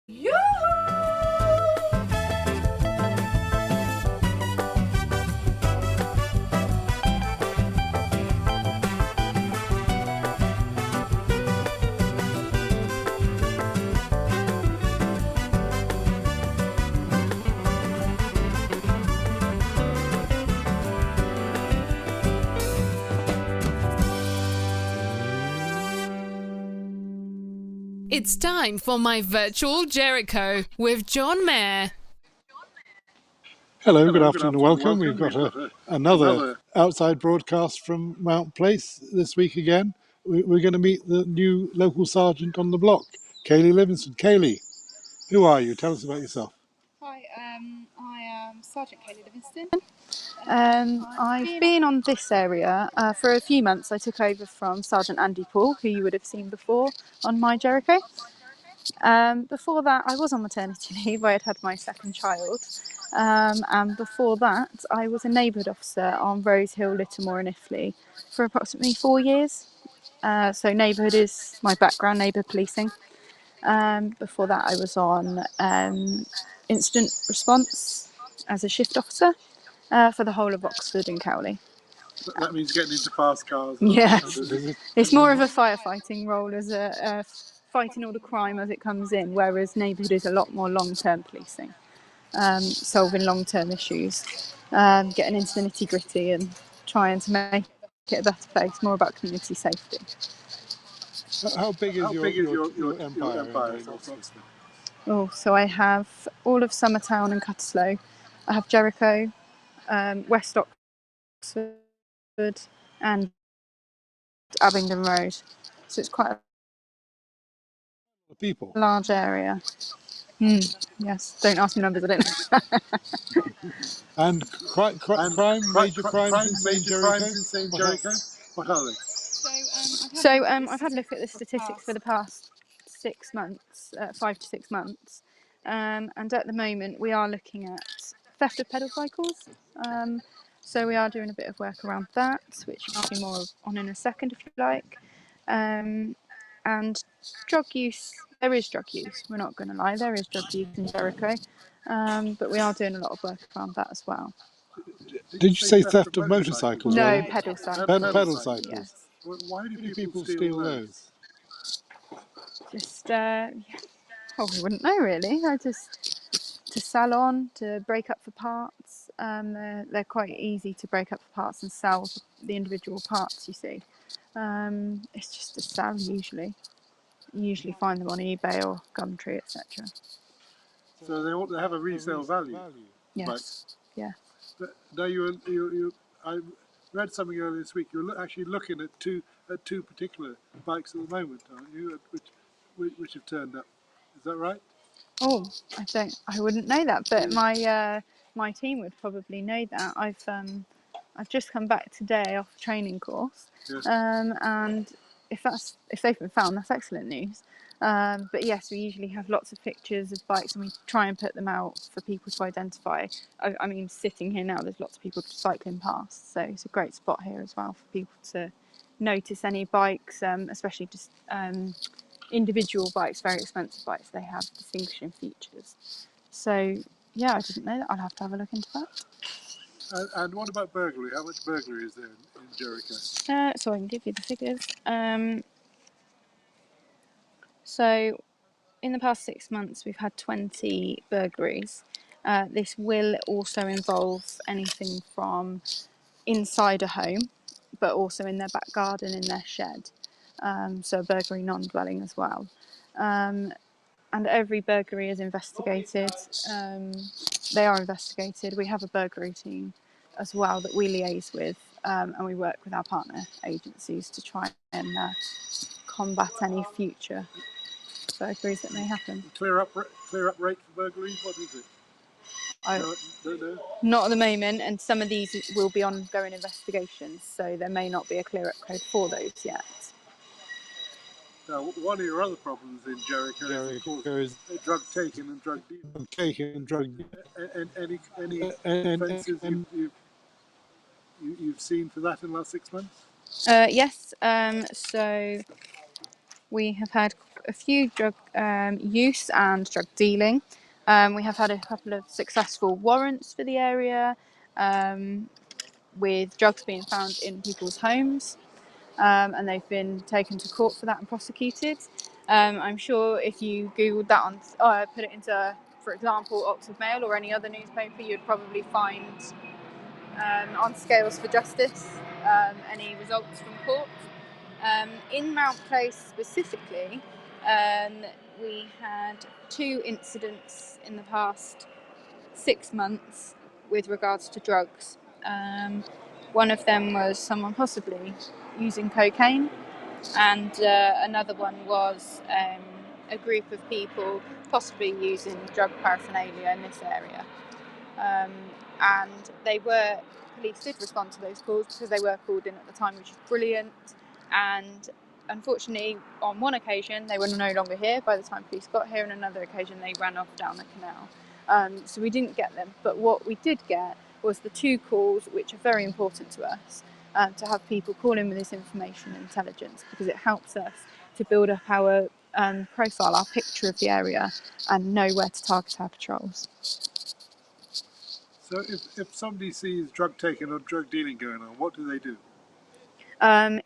It's time for my virtual Jericho with John Mayer. Hello, good afternoon and welcome. We've got another outside broadcast from Mount Place this week again. We're going to meet the new local sergeant on the block, Kayleigh Livingstone. Kayleigh, who are you? Tell us about yourself. Hi, I am Sergeant Kayleigh Livingstone. I've been on this area for a few months. I took over from Sergeant Andy Paul, who you would have seen before on my Jericho. Before that, I was on maternity leave. I had my second child. And before that, I was a neighbourhood officer on Rose Hill, Littermore and Iffley for approximately 4 years. So neighbourhood is my background, neighbourhood policing. Before that, I was on incident response as a shift officer for the whole of Oxford and Kayleigh. That means getting into fast cars. Yes, it's more of a firefighting role as a fighting all the crime as it comes in, whereas neighbourhood is a lot more long-term policing, solving long-term issues, getting into the nitty-gritty and trying to make it a better place, more about community safety. How big is your empire? Oh, so I have all of Summertown and Cutteslowe. I have Jericho, West Oxford and Abingdon Road. So it's quite a large area. Yes, don't ask me numbers, I don't know. And major crimes in Jericho? What are they? So I've had a look at the statistics for the past 6 months, 5 to 6 months. And at the moment we are looking at theft of pedal cycles. So we are doing a bit of work around that, which I'll be more on in a second if you like. And drug use, there is drug use, we're not going to lie, there is drug use in Jericho. But we are doing a lot of work around that as well. Did you say theft of motorcycles? No, pedal cycles. Pedal cycles. Yes. Why do people steal those? Just, I wouldn't know really. To sell on, to break up for parts. They're quite easy to break up for parts and sell the individual parts, you see. It's just to sell usually. You usually find them on eBay or Gumtree, etc. So they have a resale value? Yes, yeah. Now I read something earlier this week. You're actually looking at two particular bikes at the moment, aren't you? Which have turned up. Is that right? Oh, I wouldn't know that, but my team would probably know that. I've just come back today off a training course, yes. And if they've been found, that's excellent news. But yes, we usually have lots of pictures of bikes and we try and put them out for people to identify. I mean, sitting here now, there's lots of people cycling past, so it's a great spot here as well for people to notice any bikes, especially just individual bikes, very expensive bikes. They have distinguishing features. So yeah, I didn't know that. I'll have to have a look into that. And what about burglary? How much burglary is there in Jericho? So I can give you the figures. So in the past 6 months, we've had 20 burglaries. This will also involve anything from inside a home, but also in their back garden, in their shed. So a burglary non-dwelling as well. And every burglary is investigated. They are investigated. We have a burglary team as well that we liaise with, and we work with our partner agencies to try and combat any future burglaries that may happen. Clear up rate for burglaries, what is it? Don't know. Not at the moment, and some of these will be ongoing investigations, so there may not be a clear up code for those yet. Now, one of your other problems in Jericho is, of course, drug taking and drug dealing. And any offences you've seen for that in the last 6 months? Yes. So we have had a few drug use and drug dealing. We have had a couple of successful warrants for the area, with drugs being found in people's homes, and they've been taken to court for that and prosecuted. I'm sure if you Googled that put it into, for example, Oxford Mail or any other newspaper, you'd probably find on Scales for Justice any results from court. In Mount Place specifically, we had 2 incidents in the past 6 months with regards to drugs. One of them was someone possibly using cocaine, and another one was a group of people possibly using drug paraphernalia in this area. And police did respond to those calls because they were called in at the time, which is brilliant. And unfortunately, on one occasion, they were no longer here by the time police got here, and another occasion, they ran off down the canal. So we didn't get them. But what we did get was the 2 calls, which are very important to us, to have people call in with this information and intelligence, because it helps us to build up our profile, our picture of the area, and know where to target our patrols. So if somebody sees drug taking or drug dealing going on, what do they do?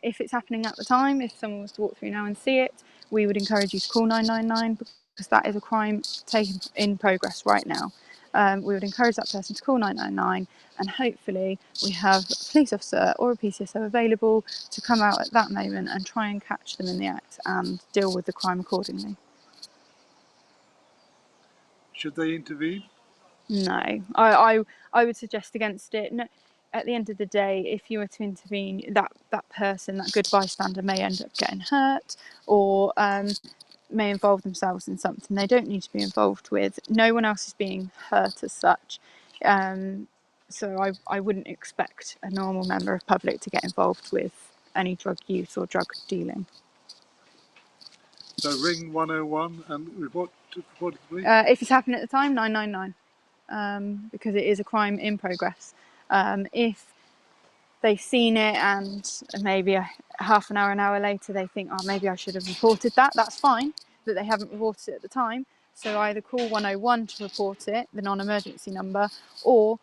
If it's happening at the time, if someone was to walk through now and see it, we would encourage you to call 999, because that is a crime taken in progress right now. We would encourage that person to call 999, and hopefully we have a police officer or a PCSO available to come out at that moment and try and catch them in the act and deal with the crime accordingly. Should they intervene? No, I would suggest against it. No, at the end of the day, if you were to intervene, that person, that good bystander, may end up getting hurt, or may involve themselves in something they don't need to be involved with. No one else is being hurt as such. So I wouldn't expect a normal member of public to get involved with any drug use or drug dealing. So ring 101 and report to the police? If it's happening at the time, 999. Because it is a crime in progress. If they've seen it and maybe half an hour later they think, oh, maybe I should have reported that, that's fine, that they haven't reported it at the time. So either call 101 to report it, the non-emergency number, or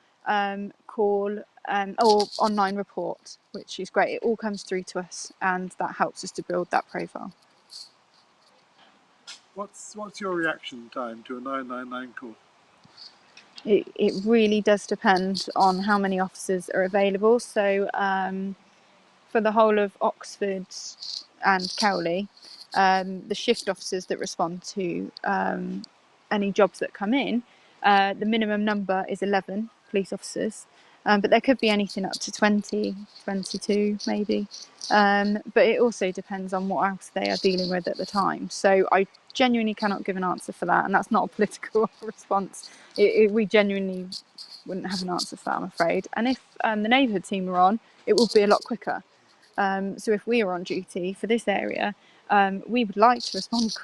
call or online report, which is great. It all comes through to us, and that helps us to build that profile. What's your reaction time to a 999 call? It really does depend on how many officers are available. So for the whole of Oxford and Kayleigh, the shift officers that respond to any jobs that come in, the minimum number is 11 police officers, but there could be anything up to 20, 22 maybe. But it also depends on what else they are dealing with at the time. So I genuinely cannot give an answer for that, and that's not a political response. We genuinely wouldn't have an answer for that, I'm afraid. And if the neighbourhood team were on, it would be a lot quicker. So if we are on duty for this area, we would like to respond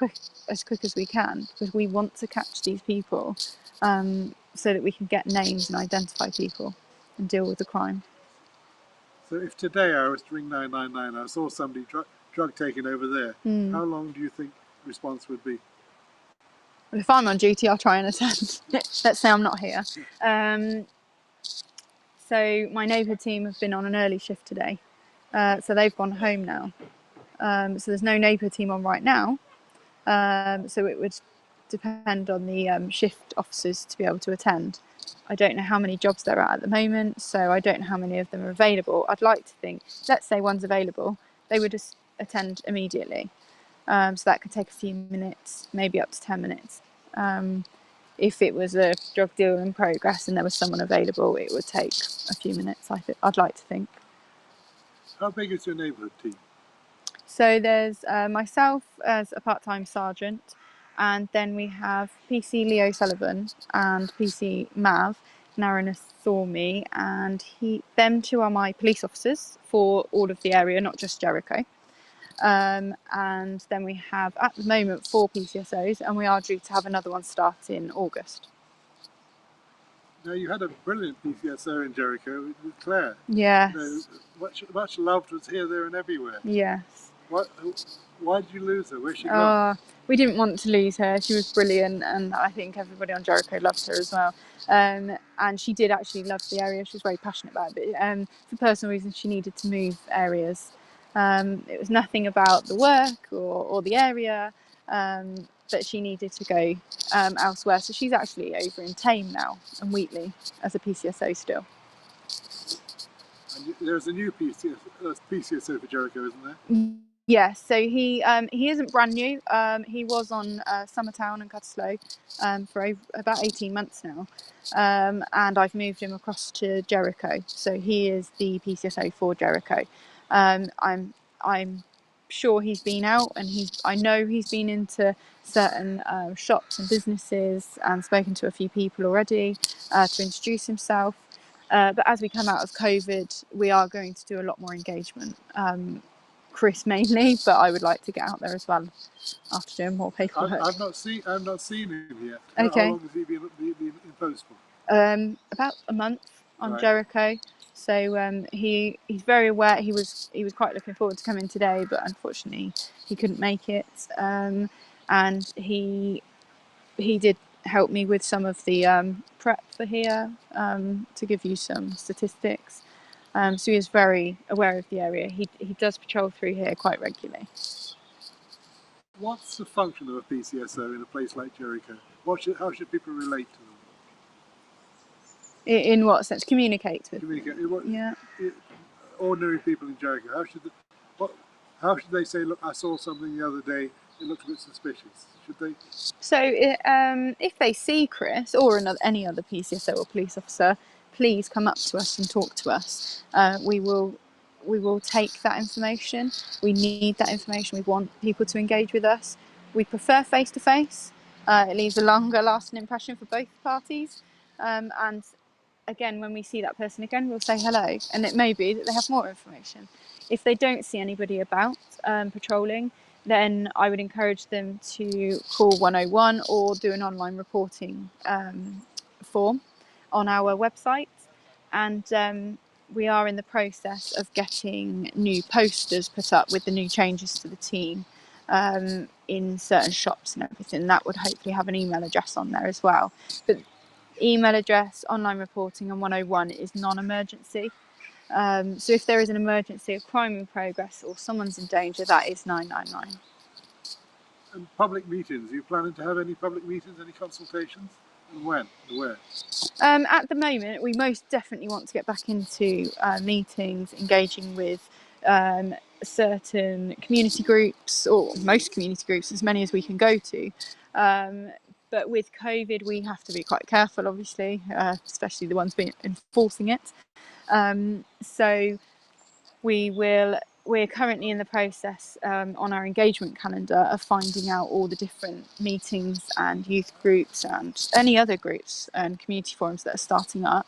as quick as we can, because we want to catch these people, so that we can get names and identify people and deal with the crime. So if today I was to ring 999, I saw somebody drug taking over there, how long do you think response would be? Well, if I'm on duty, I'll try and attend. Let's say I'm not here. So my neighbourhood team have been on an early shift today. So they've gone home now. So there's no neighbourhood team on right now. So it would depend on the shift officers to be able to attend. I don't know how many jobs there are at the moment, so I don't know how many of them are available. I'd like to think, let's say one's available, they would just attend immediately. So that could take a few minutes, maybe up to 10 minutes. If it was a drug deal in progress and there was someone available, it would take a few minutes, I'd like to think. How big is your neighbourhood team? So there's myself as a part-time sergeant, and then we have PC Leo Sullivan and PC Mav Naranathormi, and them 2 are my police officers for all of the area, not just Jericho. And then we have at the moment 4 PCSOs, and we are due to have another one start in August. Now, you had a brilliant PCSO in Jericho with Claire. Yes. You know, much loved, was here, there and everywhere. Yes. Why did you lose her? Where's she gone? We didn't want to lose her. She was brilliant, and I think everybody on Jericho loves her as well. And she did actually love the area. She was very passionate about it. But for personal reasons, she needed to move areas. It was nothing about the work or the area, but she needed to go elsewhere. So she's actually over in Thames now and Wheatley as a PCSO still. And there's a new PCSO for Jericho, isn't there? Yes, so he isn't brand new. He was on Summertown and Cutteslowe for about 18 months now, and I've moved him across to Jericho. So he is the PCSO for Jericho. I'm sure he's been out, and I know he's been into certain shops and businesses and spoken to a few people already to introduce himself. But as we come out of COVID, we are going to do a lot more engagement. Chris mainly, but I would like to get out there as well after doing more paperwork. I've not seen him yet. Okay. How long has he been in post for? About a month on Right. Jericho. So he's very aware. He was quite looking forward to coming today, but unfortunately he couldn't make it. And he did help me with some of the prep for here to give you some statistics. So he is very aware of the area. He does patrol through here quite regularly. What's the function of a PCSO in a place like Jericho? How should people relate to them? In what sense? Communicate with them? Yeah. Ordinary people in Jericho. How should they say, look, I saw something the other day, it looked a bit suspicious? Should they? So if they see Chris or any other PCSO or police officer, please come up to us and talk to us. We will take that information. We need that information. We want people to engage with us. We prefer face-to-face. It leaves a longer lasting impression for both parties. And again, when we see that person again, we'll say hello. And it may be that they have more information. If they don't see anybody about patrolling, then I would encourage them to call 101 or do an online reporting form on our website. And we are in the process of getting new posters put up with the new changes to the team in certain shops and everything. That would hopefully have an email address on there as well. But email address, online reporting and 101 is non-emergency. So if there is an emergency, a crime in progress or someone's in danger, that is 999. And public meetings, are you planning to have any public meetings, any consultations? And when and where? At the moment, we most definitely want to get back into meetings, engaging with certain community groups, or most community groups, as many as we can go to. But with COVID, we have to be quite careful, obviously, especially the ones enforcing it. So we're currently in the process on our engagement calendar of finding out all the different meetings and youth groups and any other groups and community forums that are starting up,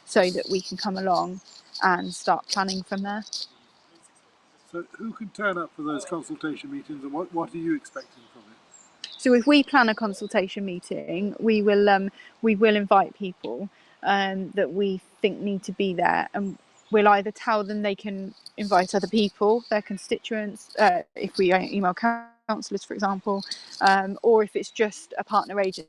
so that we can come along and start planning from there. So who can turn up for those consultation meetings, and what are you expecting from it? So if we plan a consultation meeting, we will invite people that we think need to be there, and we'll either tell them they can invite other people, their constituents, if we email councillors, for example, or if it's just a partner agency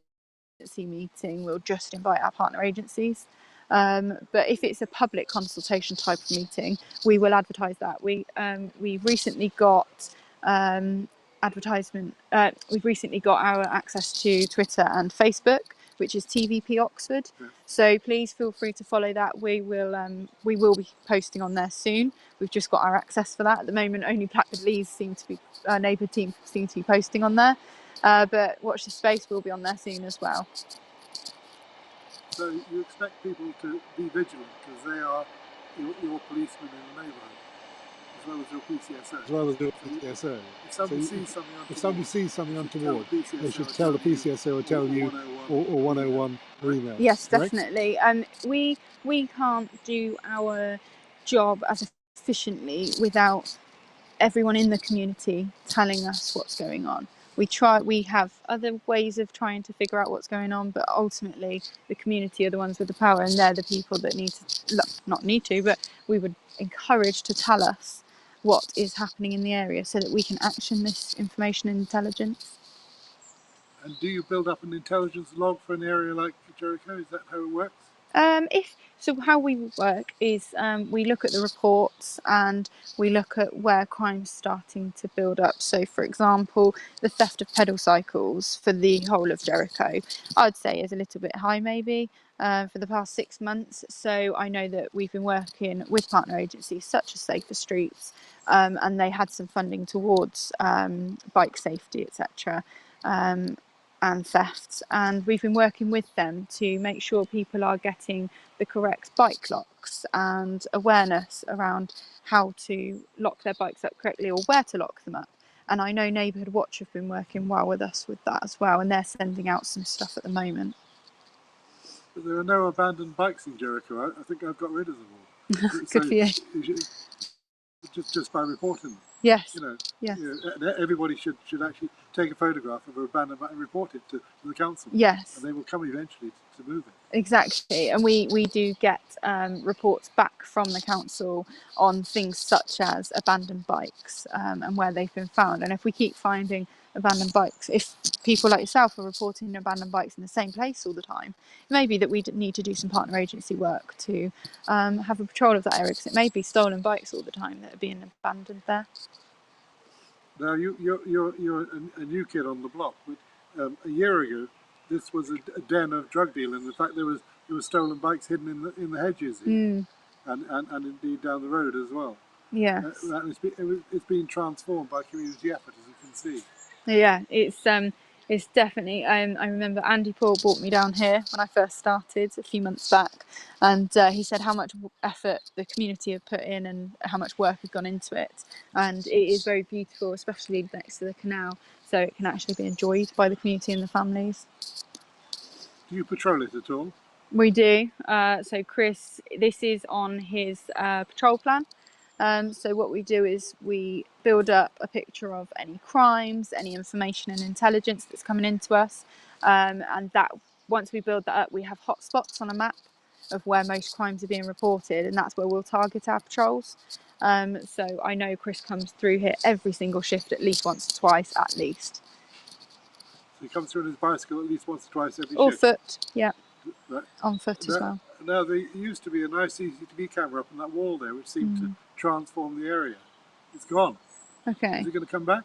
meeting, we'll just invite our partner agencies. But if it's a public consultation type of meeting, we will advertise that. We've recently got advertisement. We've recently got our access to Twitter and Facebook, which is TVP Oxford. Yeah. So please feel free to follow that. We will be posting on there soon. We've just got our access for that at the moment. Only Blackwood Lees seem to be neighbour team seem to be posting on there. But watch this space. We'll be on there soon as well. So you expect people to be vigilant because they are your policemen in the neighbourhood, as well as your PCSO. As well as your PCSO. If somebody sees something untoward, they should tell the PCSO or tell you, or 101 or email. Yes, correct? definitely. We can't do our job as efficiently without everyone in the community telling us what's going on. We have other ways of trying to figure out what's going on, but ultimately the community are the ones with the power, and they're the people that but we would encourage to tell us what is happening in the area so that we can action this information and intelligence. And do you build up an intelligence log for an area like Jericho? Is that how it works? So how we work is we look at the reports and we look at where crime's starting to build up. So, for example, the theft of pedal cycles for the whole of Jericho, I'd say is a little bit high maybe for the past 6 months. So I know that we've been working with partner agencies such as Safer Streets, and they had some funding towards bike safety, etc. And thefts, and we've been working with them to make sure people are getting the correct bike locks and awareness around how to lock their bikes up correctly or where to lock them up. And I know Neighbourhood Watch have been working well with us with that as well, and they're sending out some stuff at the moment. But there are no abandoned bikes in Jericho. I think I've got rid of them all. Good for you. Just by reporting them. Yes. Yes. Everybody should actually take a photograph of an abandoned bike and report it to the council. Yes. And they will come eventually to move it. Exactly, and we do get reports back from the council on things such as abandoned bikes and where they've been found. And if we keep finding abandoned bikes, if people like yourself are reporting abandoned bikes in the same place all the time, it may be that we need to do some partner agency work to have a patrol of that area, because it may be stolen bikes all the time that are being abandoned there. Now you're a new kid on the block, but a year ago this was a den of drug dealing. In fact, there was stolen bikes hidden in the hedges here, and indeed down the road as well. Yeah, it's been transformed by community effort, as you can see. Yeah, it's definitely. I remember Andy Paul brought me down here when I first started a few months back, and he said how much effort the community have put in and how much work has gone into it. And it is very beautiful, especially next to the canal, so it can actually be enjoyed by the community and the families. Do you patrol it at all? We do. So Chris, this is on his patrol plan. So what we do is we build up a picture of any crimes, any information and intelligence that's coming into us, and that once we build that up, we have hotspots on a map of where most crimes are being reported, and that's where we'll target our patrols. So I know Chris comes through here every single shift at least once or twice at least. So he comes through on his bicycle at least once or twice every shift? Or foot, yeah. Right. On foot as well. Now there used to be a nice CCTV camera up on that wall there, which seemed to transform the area. It's gone. Okay. Is it going to come back?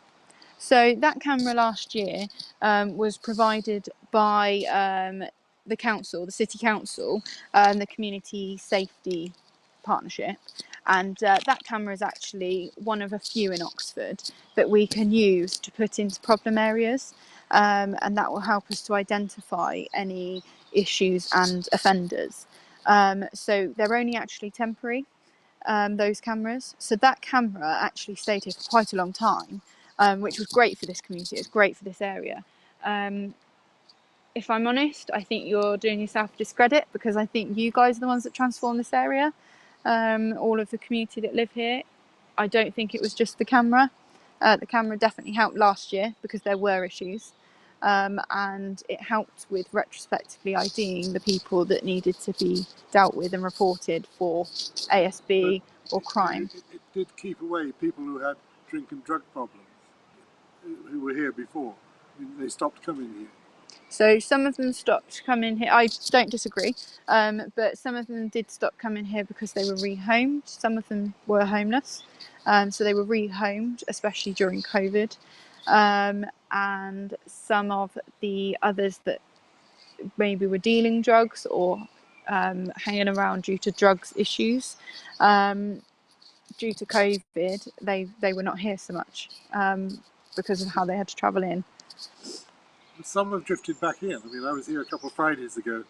So that camera last year was provided by the council, the city council, the community safety partnership, and that camera is actually one of a few in Oxford that we can use to put into problem areas, and that will help us to identify any issues and offenders. So they're only actually temporary, those cameras. So that camera actually stayed here for quite a long time, which was great for this community. It's great for this area. If I'm honest, I think you're doing yourself a discredit, because I think you guys are the ones that transform this area, all of the community that live here. I don't think it was just the camera. The camera definitely helped last year because there were issues, and it helped with retrospectively IDing the people that needed to be dealt with and reported for ASB or crime. It did keep away people who had drink and drug problems, who were here before. I mean, they stopped coming here. So some of them stopped coming here. I don't disagree, but some of them did stop coming here because they were rehomed. Some of them were homeless, so they were rehomed, especially during COVID. And some of the others that maybe were dealing drugs or hanging around due to drugs issues, due to COVID, they were not here so much because of how they had to travel in. Some have drifted back in. I mean, I was here a couple of Fridays ago,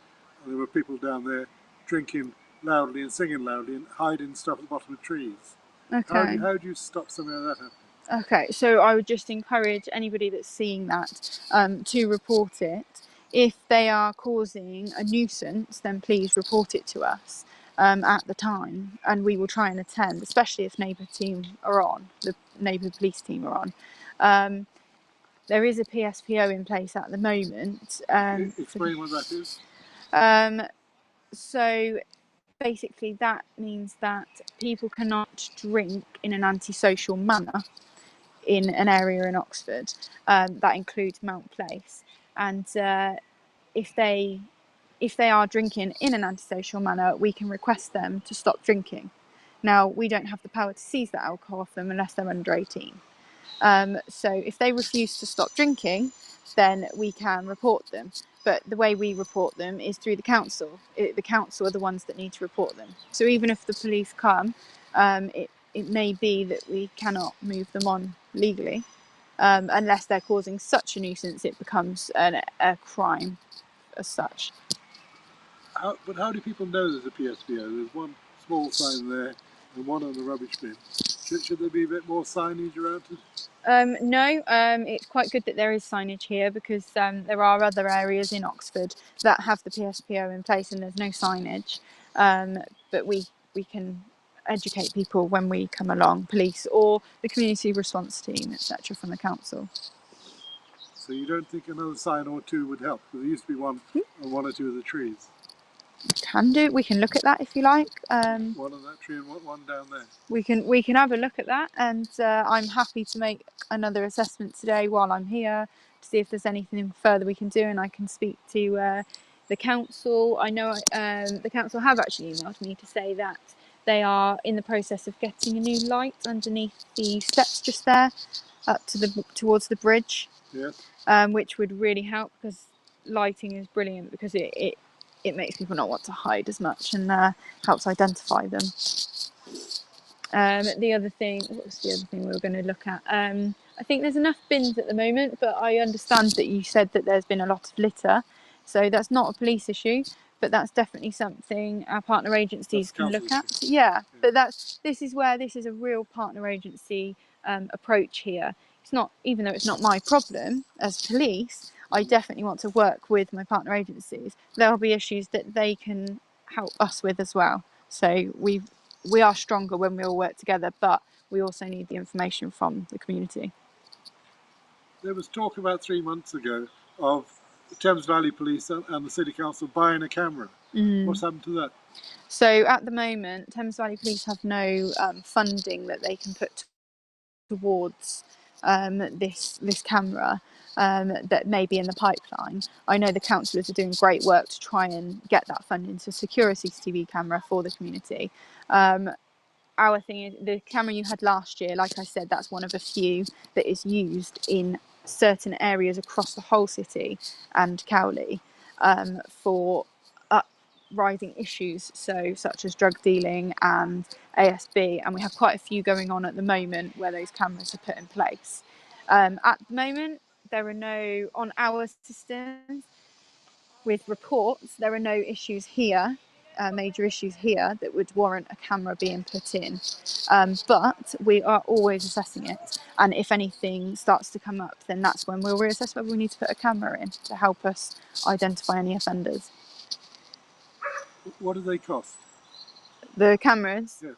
and there were people down there drinking loudly and singing loudly and hiding stuff at the bottom of trees. Okay. How do you stop something like that happening? Okay, so I would just encourage anybody that's seeing that to report it. If they are causing a nuisance, then please report it to us at the time, and we will try and attend, especially if neighbourhood team are on, the neighbourhood police team are on. There is a PSPO in place at the moment. Explain what that is. So basically that means that people cannot drink in an antisocial manner in an area in Oxford. That includes Mount Place, and if they are drinking in an antisocial manner, we can request them to stop drinking. Now, we don't have the power to seize that alcohol off them unless they're under 18. So if they refuse to stop drinking, then we can report them. But the way we report them is through the council. The council are the ones that need to report them. So even if the police come, it may be that we cannot move them on legally, unless they're causing such a nuisance it becomes a crime as such. But how do people know there's a PSPO? There's one small sign there and one on the rubbish bin. Should there be a bit more signage around it? No, it's quite good that there is signage here, because there are other areas in Oxford that have the PSPO in place and there's no signage. But we can educate people when we come along, police or the community response team, etc., from the council. So you don't think another sign or two would help? Because there used to be one on one or two of the trees. Can do. We can look at that if you like. One on that tree and one down there. We can have a look at that, and I'm happy to make another assessment today while I'm here to see if there's anything further we can do, and I can speak to the council. I know the council have actually emailed me to say that they are in the process of getting a new light underneath the steps just there, up to towards the bridge. Yes. Which would really help, because lighting is brilliant, because it makes people not want to hide as much and helps identify them. The other thing, what was the other thing we were going to look at? I think there's enough bins at the moment, but I understand that you said that there's been a lot of litter, so that's not a police issue, but that's definitely something our partner agencies can look at. Yeah, but this is a real partner agency approach here. It's not, even though it's not my problem as police, I definitely want to work with my partner agencies. There'll be issues that they can help us with as well. So we are stronger when we all work together, but we also need the information from the community. There was talk about 3 months ago of the Thames Valley Police and the City Council buying a camera. What's happened to that? So at the moment, Thames Valley Police have no funding that they can put towards this camera that may be in the pipeline. I know the councillors are doing great work to try and get that funding to secure a CCTV camera for the community. Our thing is, the camera you had last year, like I said, that's one of a few that is used in certain areas across the whole city and Kayleigh for uprising issues, so such as drug dealing and ASB, and we have quite a few going on at the moment where those cameras are put in place. At the moment, there are no, on our systems with reports, there are no issues here, major issues here that would warrant a camera being put in. But we are always assessing it. And if anything starts to come up, then that's when we'll reassess whether we need to put a camera in to help us identify any offenders. What do they cost? The cameras? Yes.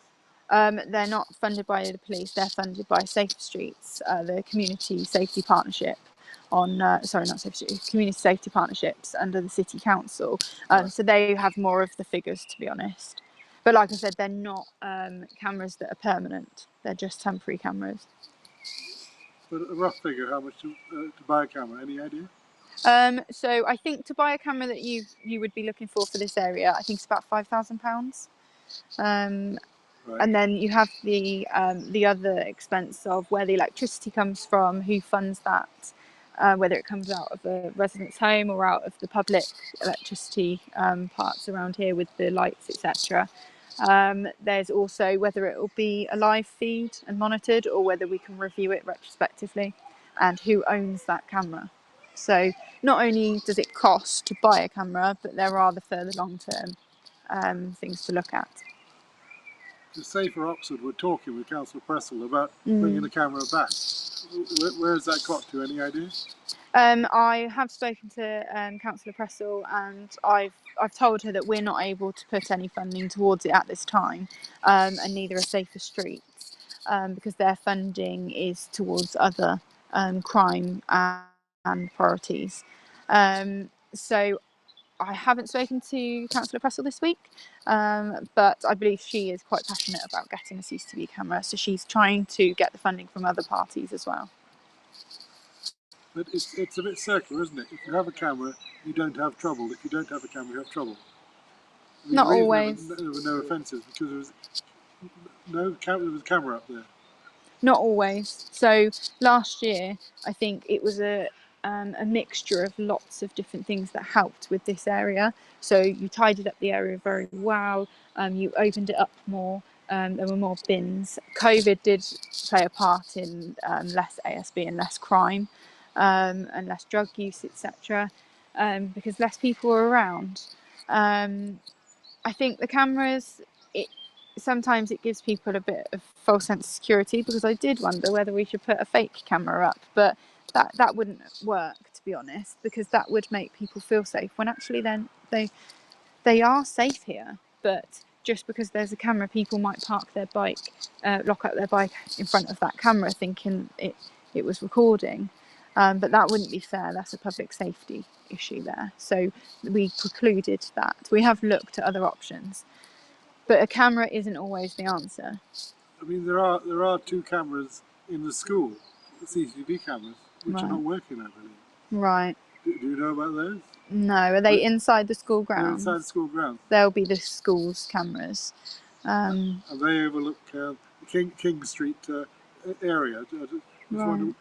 They're not funded by the police, they're funded by Safe Streets, the community safety partnership community safety partnerships under the city council. Right. So they have more of the figures, to be honest. But like I said, they're not cameras that are permanent, they're just temporary cameras. But a rough figure, how much to buy a camera, any idea? So I think to buy a camera that you would be looking for this area, I think it's about £5,000. Right. And then you have the other expense of where the electricity comes from, who funds that, whether it comes out of a resident's home or out of the public electricity parts around here with the lights, etc. There's also whether it will be a live feed and monitored, or whether we can review it retrospectively, and who owns that camera. So not only does it cost to buy a camera, but there are the further long-term things to look at. The Safer Oxford were talking with Councillor Pressel about bringing the camera back. Where has that got to? Any idea? I have spoken to Councillor Pressel, and I've told her that we're not able to put any funding towards it at this time, and neither are Safer Streets, because their funding is towards other crime and priorities. So I haven't spoken to Councillor Pressel this week, but I believe she is quite passionate about getting a CCTV camera, so she's trying to get the funding from other parties as well. But it's a bit circular, isn't it? If you have a camera, you don't have trouble. If you don't have a camera, you have trouble. I mean, Not the reason always. there were no offences because there was there was a camera up there. Not always. So last year, I think it was a mixture of lots of different things that helped with this area. So you tidied up the area very well. You opened it up more. There were more bins. COVID did play a part in less ASB and less crime, and less drug use, etc. Because less people were around. I think the cameras, sometimes it gives people a bit of false sense of security, because I did wonder whether we should put a fake camera up, but that wouldn't work, to be honest, because that would make people feel safe when actually then they are safe here. But just because there's a camera, people might park their bike, lock up their bike in front of that camera thinking it was recording. But that wouldn't be fair. That's a public safety issue there. So we precluded that. We have looked at other options, but a camera isn't always the answer. I mean, there are 2 cameras in the school, CCTV cameras, which are not working, I believe. Right. Do you know about those? No, are they inside the school They're grounds? inside the school grounds. They'll be the school's cameras. And they overlook the King Street area. I just wonder,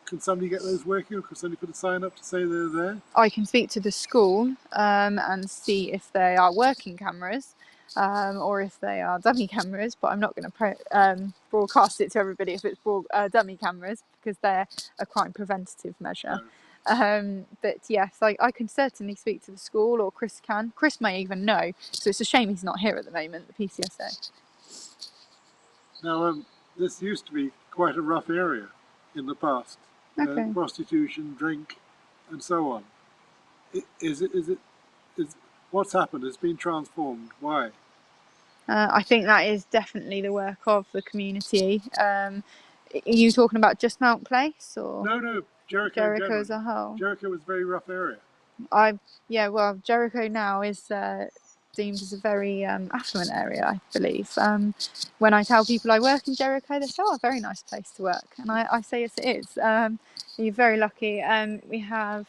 can somebody get those working, or can somebody put a sign up to say they're there? I can speak to the school and see if they are working cameras, or if they are dummy cameras, but I'm not going to broadcast it to everybody if it's dummy cameras, because they're a crime preventative measure. No. But yes, I can certainly speak to the school, or Chris can. Chris may even know, so it's a shame he's not here at the moment, the PCSA. Now, this used to be quite a rough area in the past. Okay. Prostitution, drink, and so on. Is what's happened? It's been transformed. Why? I think that is definitely the work of the community. Are you talking about just Mount Place, or no, Jericho as a whole? Jericho was a very rough area. Well, Jericho now is deemed as a very affluent area, I believe. When I tell people I work in Jericho, they say, "Oh, a very nice place to work," and I say, "Yes, it is." You're very lucky. We have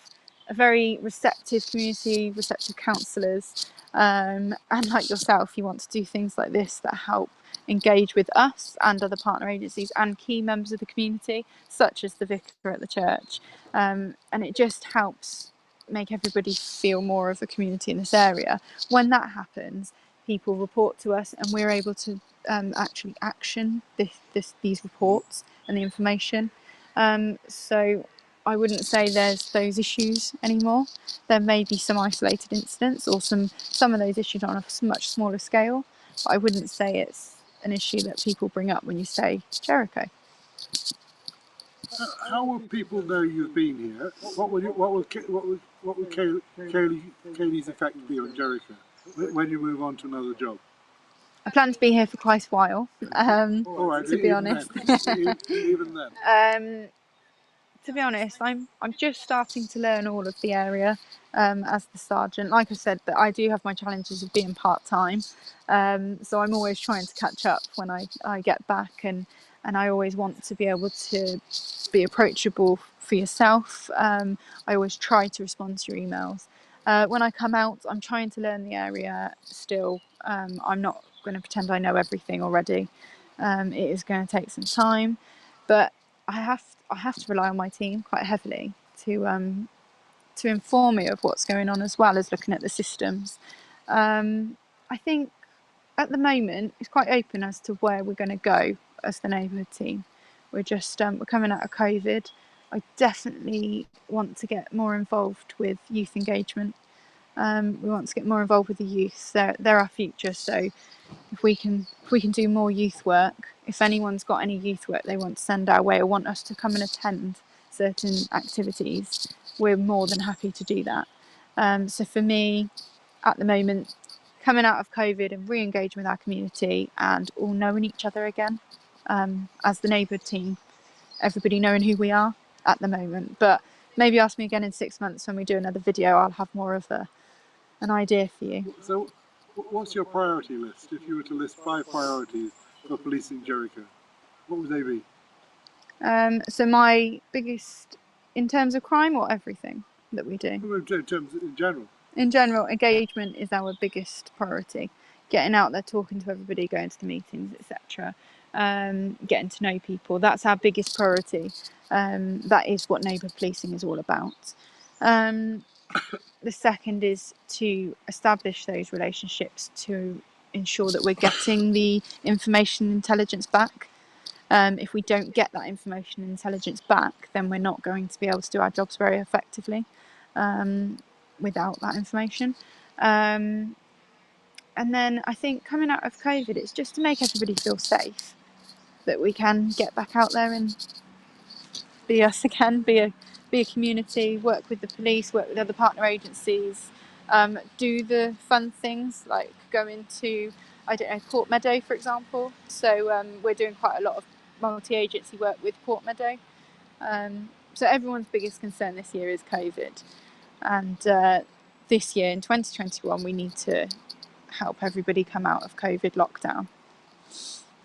a very receptive community, receptive counsellors, and like yourself, you want to do things like this that help engage with us and other partner agencies and key members of the community, such as the vicar at the church, and it just helps make everybody feel more of a community in this area. When that happens, people report to us, and we're able to actually action these reports and the information. So I wouldn't say there's those issues anymore. There may be some isolated incidents, or some of those issues on a much smaller scale, but I wouldn't say it's an issue that people bring up when you say Jericho. How will people know you've been here? What will Kayleigh's effect be on Jericho when you move on to another job? I plan to be here for quite a while, All right, to be honest. Even then. To be honest, I'm just starting to learn all of the area as the sergeant. Like I said, that I do have my challenges of being part-time, so I'm always trying to catch up when I get back, and I always want to be able to be approachable for yourself. I always try to respond to your emails. When I come out, I'm trying to learn the area still. I'm not going to pretend I know everything already. It is going to take some time, but I have to rely on my team quite heavily to inform me of what's going on, as well as looking at the systems. I think at the moment it's quite open as to where we're going to go as the neighbourhood team. We're coming out of COVID. I definitely want to get more involved with youth engagement. We want to get more involved with the youth. They're our future. So if we can do more youth work, if anyone's got any youth work they want to send our way, or want us to come and attend certain activities, we're more than happy to do that. So for me, at the moment, coming out of COVID and re-engaging with our community, and all knowing each other again, as the neighbourhood team, everybody knowing who we are at the moment. But maybe ask me again in 6 months when we do another video, I'll have more of a an idea for you. So, what's your priority list? If you were to list 5 priorities for policing Jericho, what would they be? So my biggest, in terms of crime or everything that we do? In general, engagement is our biggest priority. Getting out there, talking to everybody, going to the meetings, etc. Getting to know people. That's our biggest priority. That is what neighbourhood policing is all about. The second is to establish those relationships to ensure that we're getting the information intelligence back. If we don't get that information and intelligence back, then we're not going to be able to do our jobs very effectively without that information. And then I think coming out of COVID, it's just to make everybody feel safe, that we can get back out there and be us again, be a community, work with the police, work with other partner agencies, do the fun things like go into, I don't know, Port Meadow, for example. So we're doing quite a lot of multi-agency work with Port Meadow. So everyone's biggest concern this year is COVID. And this year, in 2021, we need to help everybody come out of COVID lockdown.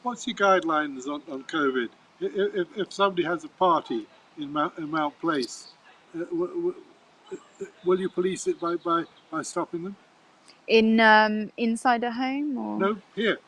What's your guidelines on COVID? If somebody has a party in Mount Place, will you police it by stopping them? In inside a home or? No, here.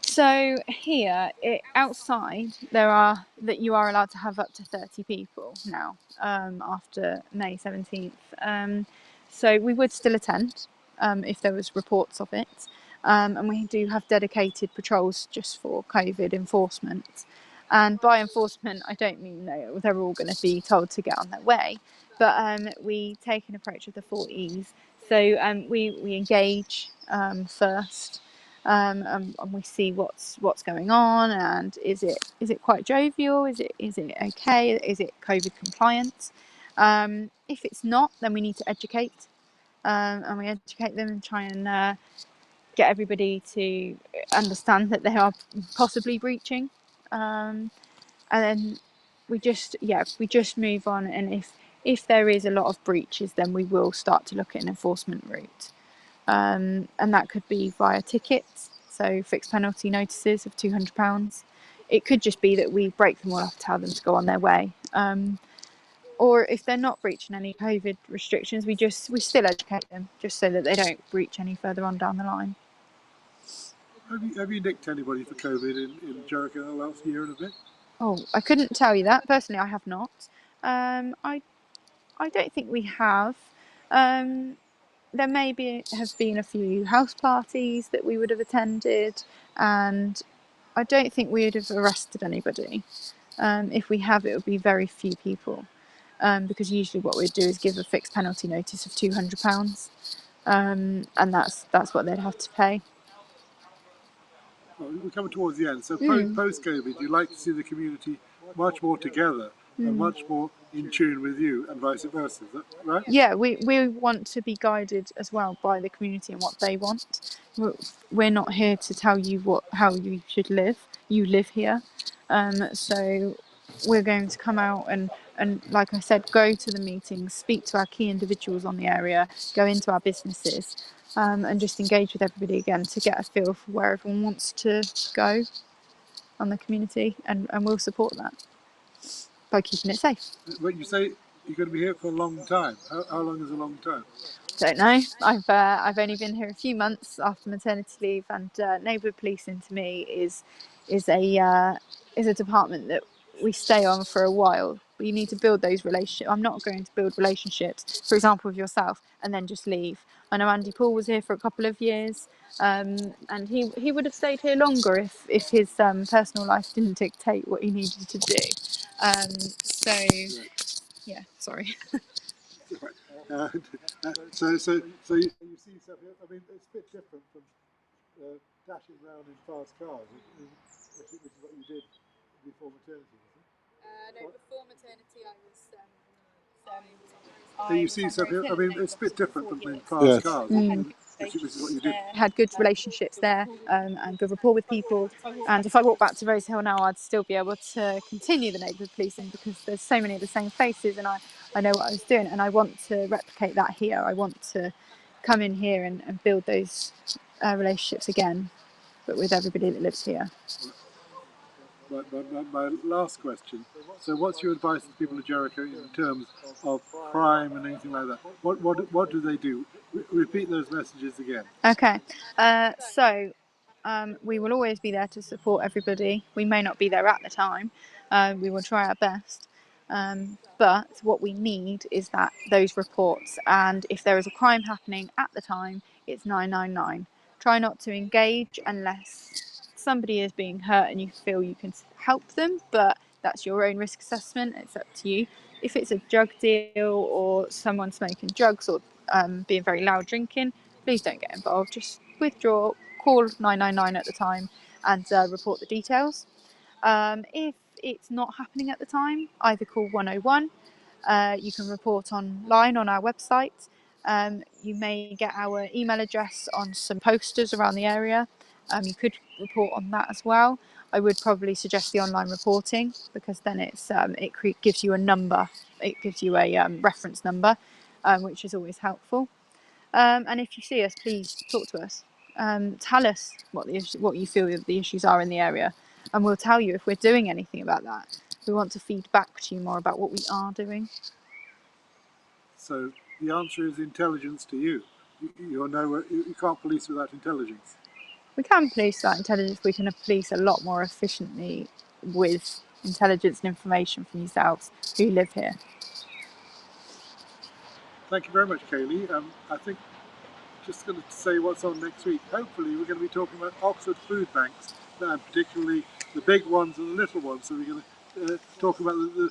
So here, outside, you are allowed to have up to 30 people now after May 17th. So we would still attend if there was reports of it. And we do have dedicated patrols just for COVID enforcement. And by enforcement, I don't mean they're all going to be told to get on their way, but we take an approach of the 4 E's. So we engage first. And we see what's going on, and is it quite jovial? Is it okay? Is it COVID compliant? If it's not, then we need to educate, and we educate them and try and get everybody to understand that they are possibly breaching, and then we just move on. And if there is a lot of breaches, then we will start to look at an enforcement route. And that could be via tickets, so fixed penalty notices of £200. It could just be that we break them all off, tell them to go on their way. Or if they're not breaching any COVID restrictions, we still educate them, just so that they don't breach any further on down the line. Have you nicked anybody for COVID in Jericho the last year and a bit? Oh, I couldn't tell you that. Personally, I have not. I don't think we have. There have been a few house parties that we would have attended, and I don't think we would have arrested anybody. If we have, it would be very few people, because usually what we'd do is give a fixed penalty notice of £200, and that's what they'd have to pay. Well, we're coming towards the end. So post-COVID, you'd like to see the community much more together and much more in tune with you, and vice versa. Is that right? Yeah, we want to be guided as well by the community and what they want. We're not here to tell you how you should live. You live here, so we're going to come out and like I said, go to the meetings, speak to our key individuals on the area, go into our businesses, and just engage with everybody again to get a feel for where everyone wants to go on the community, and we'll support that by keeping it safe. But you say you're going to be here for a long time. How long is a long time? Don't know. I've only been here a few months after maternity leave, and neighbourhood policing to me is a department that we stay on for a while. You need to build those relationships. I'm not going to build relationships, for example, with yourself, and then just leave. I know Andy Paul was here for a couple of years, and he would have stayed here longer if his personal life didn't dictate what he needed to do. So yeah, sorry. So you see stuff here. I mean, it's a bit different from dashing around in fast cars, which is what you did before maternity, isn't it? No, before maternity I was. So you see stuff here. I mean, it's a bit different from in fast cars, which is what you did. Had good relationships there, and good rapport with people. And if I walk back to Rose Hill now, I'd still be able to continue the neighbourhood policing, because there's so many of the same faces, and I know what I was doing, and I want to replicate that here. I want to come in here and build those relationships again, but with everybody that lives here. My last question. So, what's your advice to people of Jericho in terms of crime and anything like that? What do they do? Repeat those messages again. Okay, so we will always be there to support everybody. We may not be there at the time. We will try our best. But what we need is that those reports. And if there is a crime happening at the time, it's 999. Try not to engage unless somebody is being hurt and you feel you can help them. But that's your own risk assessment. It's up to you. If it's a drug deal or someone smoking drugs or being very loud drinking, please don't get involved. Just withdraw, call 999 at the time, and report the details. If it's not happening at the time, either call 101. You can report online on our website. You may get our email address on some posters around the area. You could report on that as well. I would probably suggest the online reporting because then it gives you a number. It gives you a reference number, which is always helpful. And if you see us, please talk to us. Tell us what you feel the issues are in the area, and we'll tell you if we're doing anything about that. We want to feed back to you more about what we are doing. So the answer is intelligence to you. You can't police without intelligence. We can police that intelligence. We can police a lot more efficiently with intelligence and information from yourselves who live here. Thank you very much, Kayleigh. I think just going to say what's on next week. Hopefully, we're going to be talking about Oxford food banks, and particularly the big ones and the little ones. So we're going to talk about the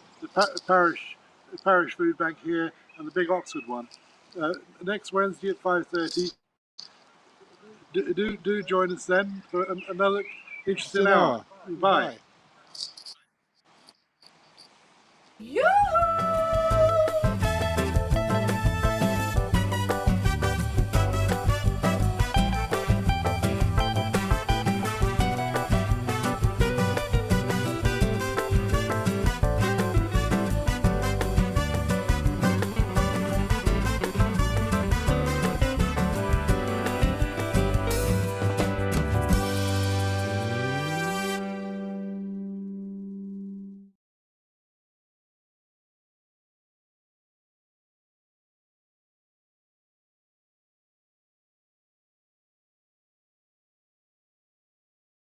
parish food bank here and the big Oxford one. Next Wednesday at 5:30. Do join us then for another interesting hour. Bye. You